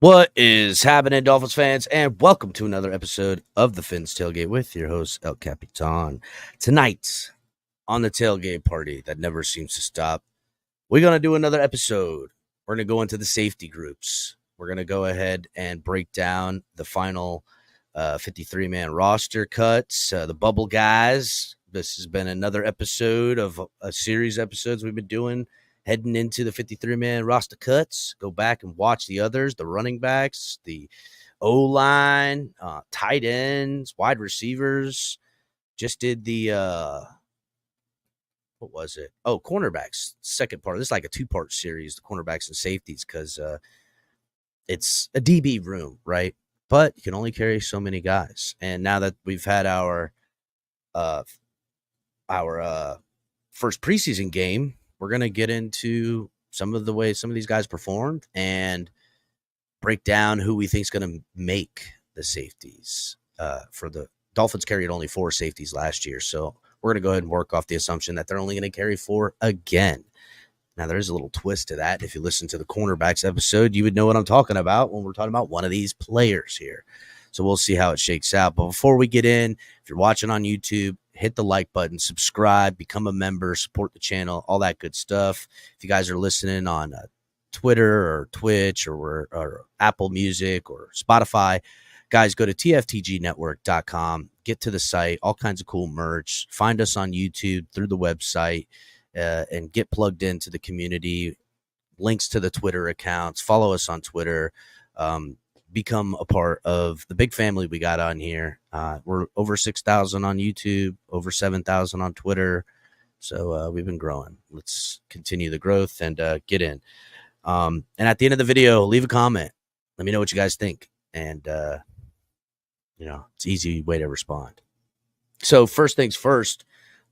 What is happening, Dolphins fans, and welcome to another episode of the Fins Tailgate with your host, El Capitan. Tonight, on the tailgate party that never seems to stop, we're going to do another episode. We're going to go into the safety groups. We're going to go ahead and break down the final 53-man roster cuts, the bubble guys. This has been another episode of a series of episodes we've been doing heading into the 53-man roster cuts. Go back and watch the others, the running backs, the O-line, tight ends, wide receivers. Just did the, what was it? Oh, cornerbacks, second part. This is like a two-part series, the cornerbacks and safeties, because it's a DB room, right? But you can only carry so many guys. And now that we've had our first preseason game, we're going to get into some of the ways some of these guys performed and break down who we think is going to make the safeties. For the Dolphins carried only 4 safeties last year, so we're going to go ahead and work off the assumption that they're only going to carry 4 again. Now, there's a little twist to that. If you listen to the cornerbacks episode, you would know what I'm talking about when we're talking about one of these players here. So we'll see how it shakes out. But before we get in, if you're watching on YouTube, hit the like button, subscribe, become a member, support the channel, all that good stuff. If you guys are listening on Twitter or Twitch or Apple Music or Spotify, guys, go to tftgnetwork.com, get to the site, all kinds of cool merch. Find us on YouTube through the website and get plugged into the community. Links to the Twitter accounts. Follow us on Twitter. Become a part of the big family we got on here. We're over 6,000 on YouTube, over 7,000 on Twitter. So we've been growing. Let's continue the growth and get in. And at the end of the video, leave a comment. Let me know what you guys think. And, it's an easy way to respond. So first things first,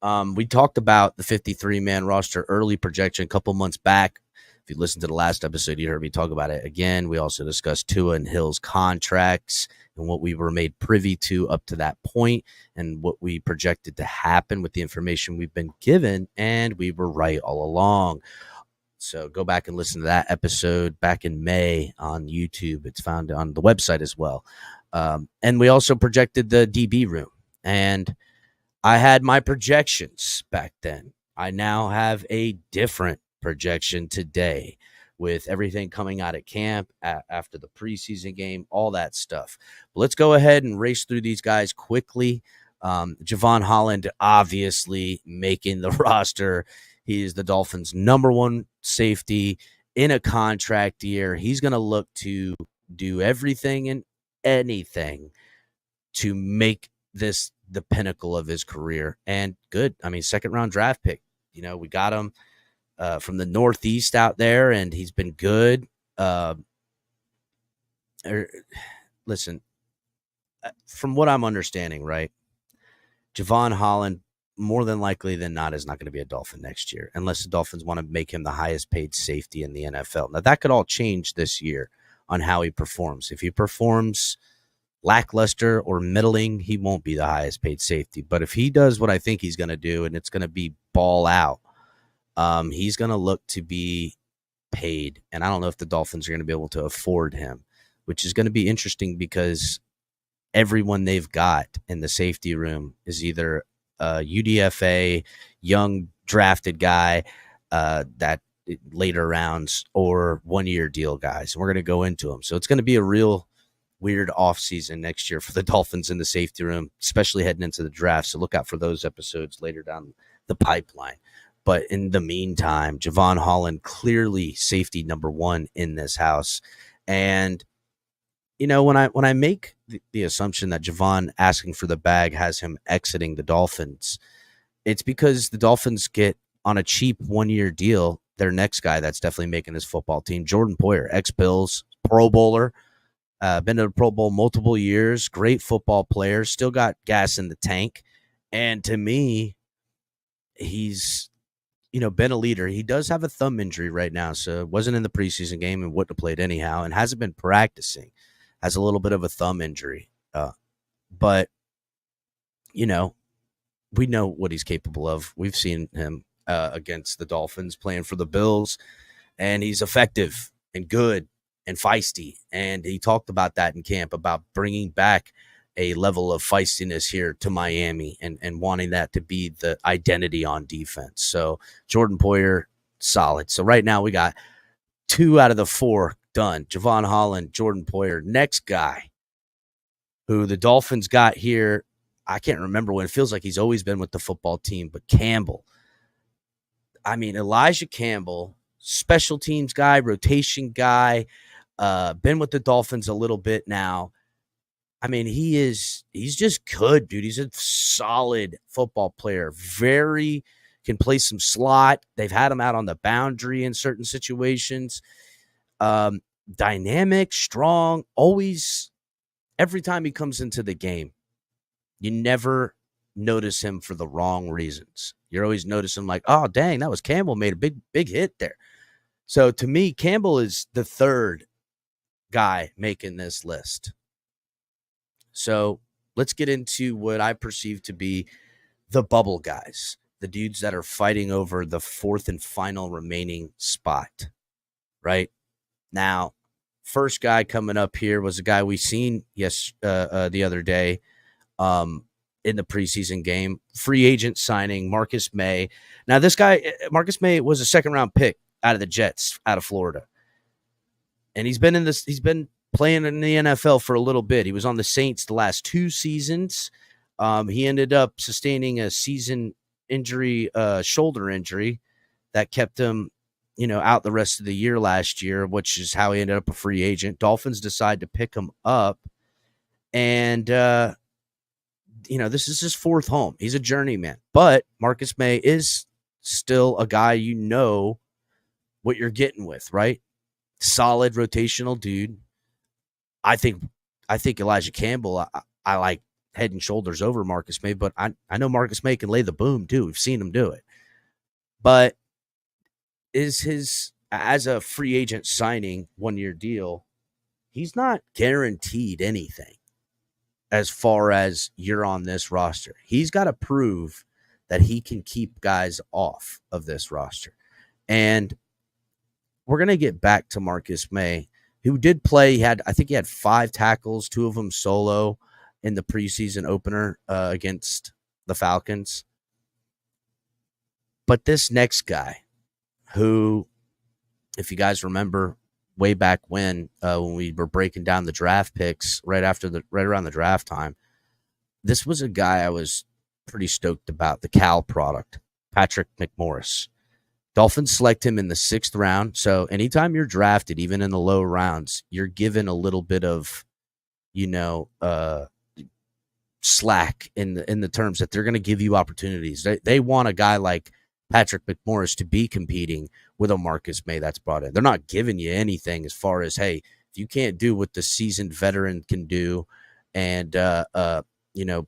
we talked about the 53-man roster early projection a couple months back. If you listened to the last episode, you heard me talk about it again. We also discussed Tua and Hill's contracts and what we were made privy to up to that point and what we projected to happen with the information we've been given, and we were right all along. So go back and listen to that episode back in May on YouTube. It's found on the website as well. And we also projected the DB room, and I had my projections back then. I now have a different projection today with everything coming out at camp after the preseason game, all that stuff. But let's go ahead and race through these guys quickly. Javon Holland, obviously making the roster. He is the Dolphins' #1 safety in a contract year. He's going to look to do everything and anything to make this the pinnacle of his career. And good. I mean, second-round draft pick. We got him from the Northeast out there, and he's been good. Listen, from what I'm understanding, right, Javon Holland, more than likely than not, is not going to be a Dolphin next year, unless the Dolphins want to make him the highest-paid safety in the NFL. Now, that could all change this year on how he performs. If he performs lackluster or middling, he won't be the highest-paid safety. But if he does what I think he's going to do, and it's going to be ball out, he's going to look to be paid. And I don't know if the Dolphins are going to be able to afford him, which is going to be interesting because everyone they've got in the safety room is either a UDFA, young drafted guy that later rounds, or one-year deal guys. And we're going to go into them. So it's going to be a real weird offseason next year for the Dolphins in the safety room, especially heading into the draft. So look out for those episodes later down the pipeline. But in the meantime, Javon Holland, clearly safety #1 in this house. And, when I make the assumption that Javon asking for the bag has him exiting the Dolphins, it's because the Dolphins get on a cheap one-year deal their next guy that's definitely making his football team, Jordan Poyer, ex-Bills, Pro Bowler, been to the Pro Bowl multiple years, great football player, still got gas in the tank. And to me, he's been a leader. He does have a thumb injury right now, so wasn't in the preseason game and wouldn't have played anyhow, and hasn't been practicing. Has a little bit of a thumb injury. But, we know what he's capable of. We've seen him against the Dolphins playing for the Bills, and he's effective and good. and feisty. And he talked about that in camp, about bringing back a level of feistiness here to Miami and wanting that to be the identity on defense. So Jordan Poyer, solid. So right now we got 2 out of the 4 done. Javon Holland, Jordan Poyer. Next guy who the Dolphins got here, I can't remember when. It feels like he's always been with the football team, but Campbell. I mean, Elijah Campbell, special teams guy, rotation guy, been with the Dolphins a little bit now. I mean, he's just good, dude. He's a solid football player. Can play some slot. They've had him out on the boundary in certain situations. Dynamic, strong, always, every time he comes into the game, you never notice him for the wrong reasons. You're always noticing like, oh, dang, that was Campbell, made a big hit there. So to me, Campbell is the 3rd guy making this list. So let's get into what I perceive to be the bubble guys, the dudes that are fighting over the 4th and final remaining spot, right? Now, first guy coming up here was a guy we seen the other day in the preseason game. Free agent signing, Marcus Maye. Now, this guy, Marcus Maye, was a 2nd-round pick out of the Jets, out of Florida. And he's been playing in the NFL for a little bit. He was on the Saints the last 2 seasons. He ended up sustaining a season injury, shoulder injury, that kept him, out the rest of the year last year, which is how he ended up a free agent. Dolphins decide to pick him up. And, this is his 4th home. He's a journeyman. But Marcus Maye is still a guy what you're getting with, right? Solid rotational dude. I think Elijah Campbell, I like head and shoulders over Marcus Maye, but I know Marcus Maye can lay the boom too. We've seen him do it. But as a free agent signing, 1-year deal, he's not guaranteed anything as far as you're on this roster. He's got to prove that he can keep guys off of this roster. And we're going to get back to Marcus Maye, who did play. I think he had 5 tackles, 2 of them solo in the preseason opener against the Falcons. But this next guy, who, if you guys remember way back when we were breaking down the draft picks right around the draft time, this was a guy I was pretty stoked about, the Cal product, Patrick McMorris. Dolphins select him in the 6th round. So anytime you're drafted, even in the low rounds, you're given a little bit of, slack in the terms that they're going to give you opportunities. They want a guy like Patrick McMorris to be competing with a Marcus Maye that's brought in. They're not giving you anything as far as, hey, if you can't do what the seasoned veteran can do and,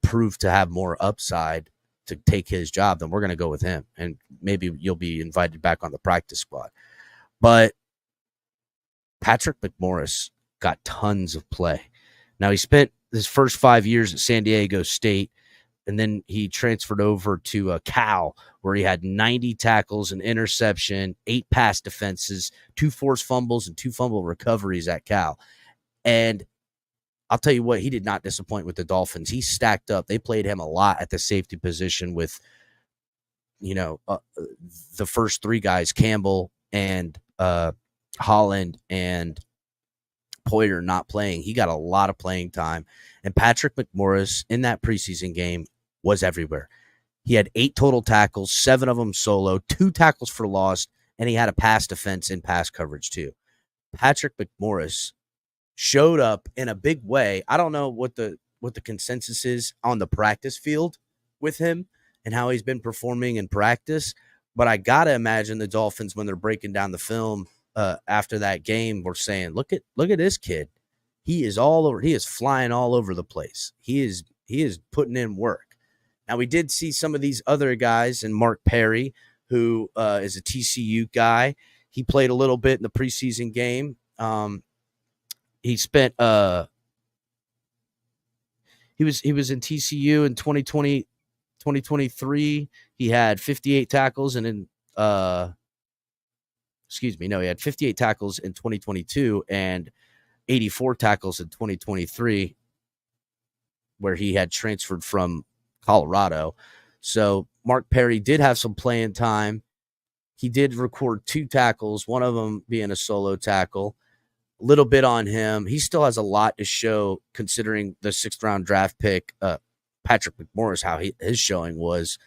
prove to have more upside to take his job, then we're going to go with him. And maybe you'll be invited back on the practice squad. But Patrick McMorris got tons of play. Now, he spent his first 5 years at San Diego State, and then he transferred over to Cal, where he had 90 tackles, an interception, 8 pass defenses, 2 forced fumbles, and 2 fumble recoveries at Cal. And I'll tell you what, he did not disappoint with the Dolphins. He stacked up. They played him a lot at the safety position with, the first 3 guys, Campbell and Holland and Poyer, not playing. He got a lot of playing time. And Patrick McMorris in that preseason game was everywhere. He had 8 total tackles, 7 of them solo, 2 tackles for loss, and he had a pass defense in pass coverage too. Patrick McMorris showed up in a big way. I don't know what the consensus is on the practice field with him and how he's been performing in practice, but I got to imagine the Dolphins, when they're breaking down the film after that game, were saying, look at this kid. He is all over. He is flying all over the place. He is putting in work. Now, we did see some of these other guys, and Mark Perry, who is a TCU guy. He played a little bit in the preseason game. He spent he was in TCU in 2023. He had 58 tackles, and in excuse me, no, he had 58 tackles in 2022 and 84 tackles in 2023, where he had transferred from Colorado. So Mark Perry did have some playing time. He did record 2 tackles, one of them being a solo tackle. A little bit on him. He still has a lot to show, considering the 6th round draft pick, Patrick McMorris, how his showing was.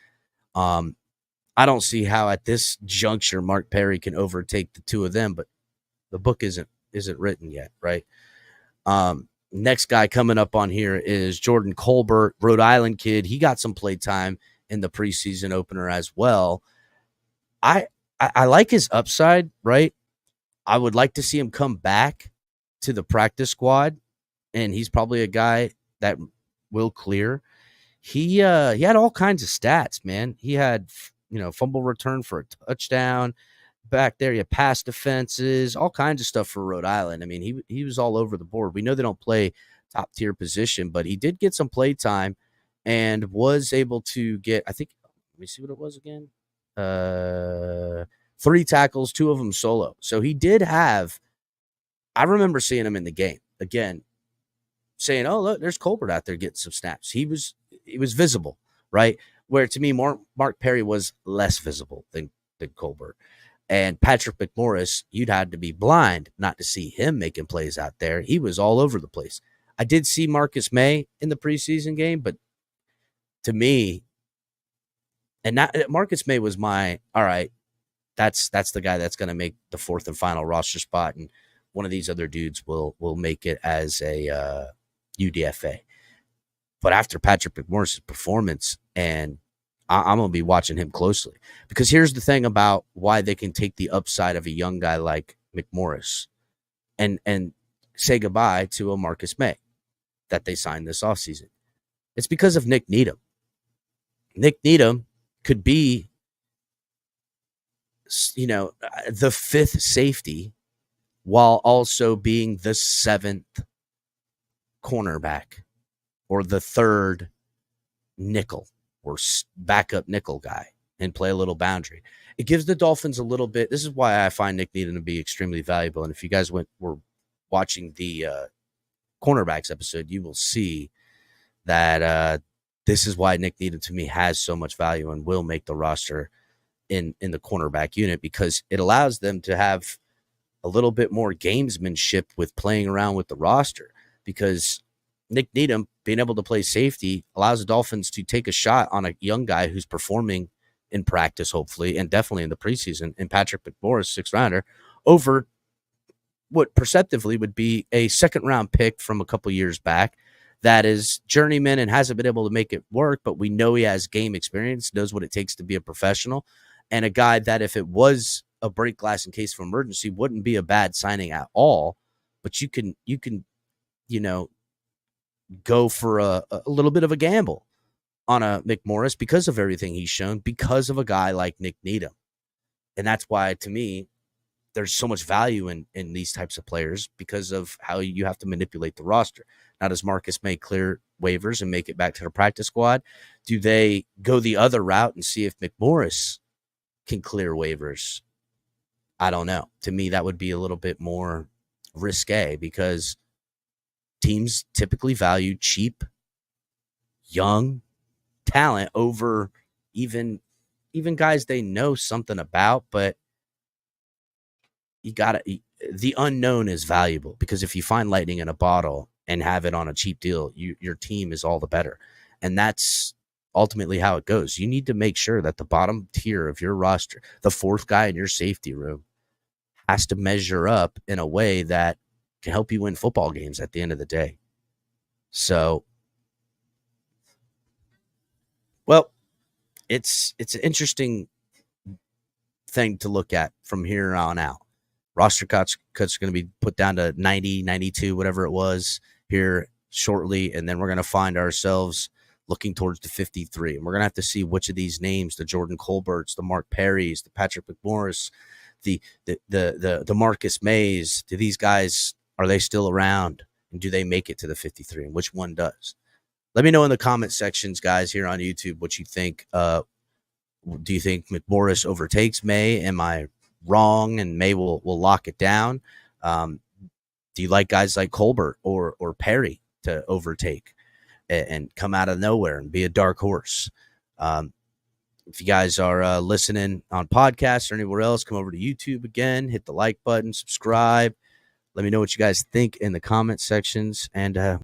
I don't see how at this juncture Mark Perry can overtake the two of them, but the book isn't written yet, right? Next guy coming up on here is Jordan Colbert, Rhode Island kid. He got some play time in the preseason opener as well. I like his upside, right? I would like to see him come back to the practice squad, and he's probably a guy that will clear. He had all kinds of stats, man. He had, fumble return for a touchdown back there. He had pass defenses, all kinds of stuff for Rhode Island. I mean, he was all over the board. We know they don't play top tier position, but he did get some play time and was able to get, I think, let me see what it was again. 3 tackles, 2 of them solo. So he did have, I remember seeing him in the game again, saying, "Oh, look, there's Colbert out there getting some snaps." He was visible, right? Where to me, Mark Perry was less visible than Colbert. And Patrick McMorris, you'd had to be blind not to see him making plays out there. He was all over the place. I did see Marcus Maye in the preseason game, but to me, and Marcus Maye was all right, that's the guy that's going to make the 4th and final roster spot, and one of these other dudes will make it as a UDFA. But after Patrick McMorris' performance, and I'm going to be watching him closely, because here's the thing about why they can take the upside of a young guy like McMorris and say goodbye to a Marcus Maye that they signed this offseason. It's because of Nick Needum. Nick Needum could be, the 5th safety while also being the 7th cornerback or the 3rd nickel or backup nickel guy and play a little boundary. It gives the Dolphins a little bit. This is why I find Nick Needum to be extremely valuable. And if you guys were watching the cornerbacks episode, you will see that this is why Nick Needum to me has so much value and will make the roster in the cornerback unit, because it allows them to have a little bit more gamesmanship with playing around with the roster, because Nick Needum being able to play safety allows the Dolphins to take a shot on a young guy who's performing in practice, hopefully, and definitely in the preseason, and Patrick McMorris, 6th rounder, over what perceptively would be a 2nd round pick from a couple years back that is journeyman and hasn't been able to make it work, but we know he has game experience, knows what it takes to be a professional, and a guy that if it was a break glass in case of emergency wouldn't be a bad signing at all. But you can go for a little bit of a gamble on a McMorris because of everything he's shown, because of a guy like Nick Needum. And that's why, to me, there's so much value in these types of players, because of how you have to manipulate the roster. Now, does Marcus Maye clear waivers and make it back to the practice squad? Do they go the other route and see if McMorris can clear waivers? I don't know. To me, that would be a little bit more risque, because teams typically value cheap, young talent over even guys they know something about. But the unknown is valuable, because if you find lightning in a bottle and have it on a cheap deal, your team is all the better. And that's ultimately how it goes. You need to make sure that the bottom tier of your roster, the 4th guy in your safety room, has to measure up in a way that can help you win football games at the end of the day. So, well, it's an interesting thing to look at from here on out. Roster cuts are going to be put down to 90, 92, whatever it was here shortly, and then we're going to find ourselves looking towards the 53. And we're going to have to see which of these names, the Jordan Colberts, the Mark Perrys, the Patrick McMorris, the Marcus Mayes, do these guys, are they still around? And do they make it to the 53? And which one does? Let me know in the comment sections, guys, here on YouTube, what you think. Do you think McMorris overtakes Maye? Am I wrong and Maye will lock it down? Do you like guys like Colbert or Perry to overtake and come out of nowhere and be a dark horse? If you guys are listening on podcasts or anywhere else, come over to YouTube again, hit the like button, subscribe. Let me know what you guys think in the comment sections, and